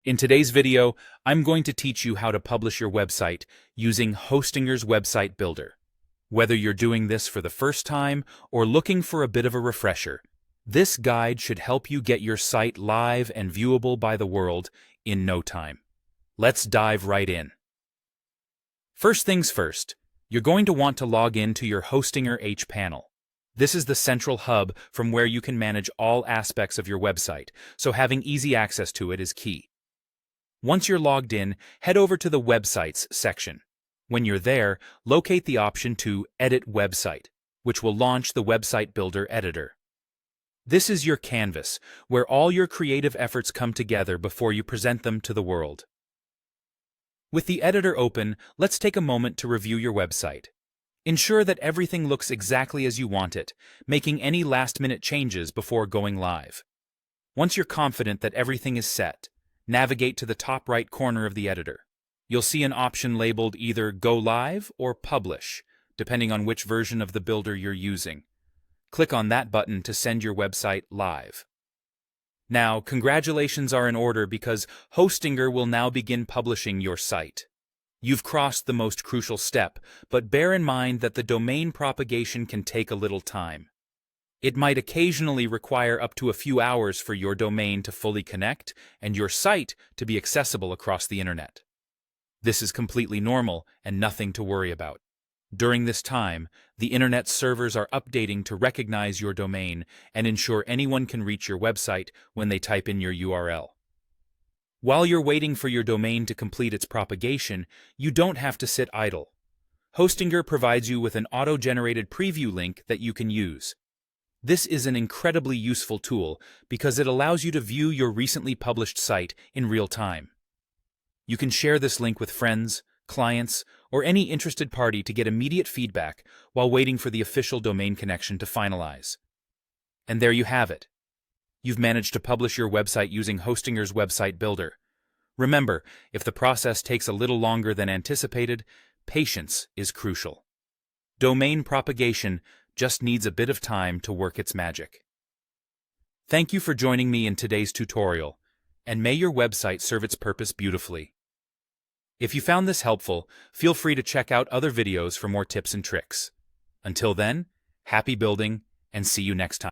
In today's video, I'm going to teach you how to publish your website using Hostinger's Website Builder. Whether you're doing this for the first time or looking for a bit of a refresher, this guide should help you get your site live and viewable by the world in no time. Let's dive right in. First things first, you're going to want to log in to your Hostinger H panel. This is the central hub from where you can manage all aspects of your website, so having easy access to it is key. Once you're logged in, head over to the Websites section. When you're there, locate the option to Edit Website, which will launch the Website Builder editor. This is your canvas, where all your creative efforts come together before you present them to the world. With the editor open, let's take a moment to review your website. Ensure that everything looks exactly as you want it, making any last-minute changes before going live. Once you're confident that everything is set, navigate to the top right corner of the editor. You'll see an option labeled either Go Live or Publish, depending on which version of the builder you're using. Click on that button to send your website live. Now, congratulations are in order because Hostinger will now begin publishing your site. You've crossed the most crucial step, but bear in mind that the domain propagation can take a little time. It might occasionally require up to a few hours for your domain to fully connect and your site to be accessible across the internet. This is completely normal and nothing to worry about. During this time, the internet servers are updating to recognize your domain and ensure anyone can reach your website when they type in your URL. While you're waiting for your domain to complete its propagation, you don't have to sit idle. Hostinger provides you with an auto-generated preview link that you can use. This is an incredibly useful tool because it allows you to view your recently published site in real time. You can share this link with friends, clients, or any interested party to get immediate feedback while waiting for the official domain connection to finalize. And there you have it. You've managed to publish your website using Hostinger's Website Builder. Remember, if the process takes a little longer than anticipated, patience is crucial. Domain propagation just needs a bit of time to work its magic. Thank you for joining me in today's tutorial, and may your website serve its purpose beautifully. If you found this helpful, feel free to check out other videos for more tips and tricks. Until then, happy building, and see you next time.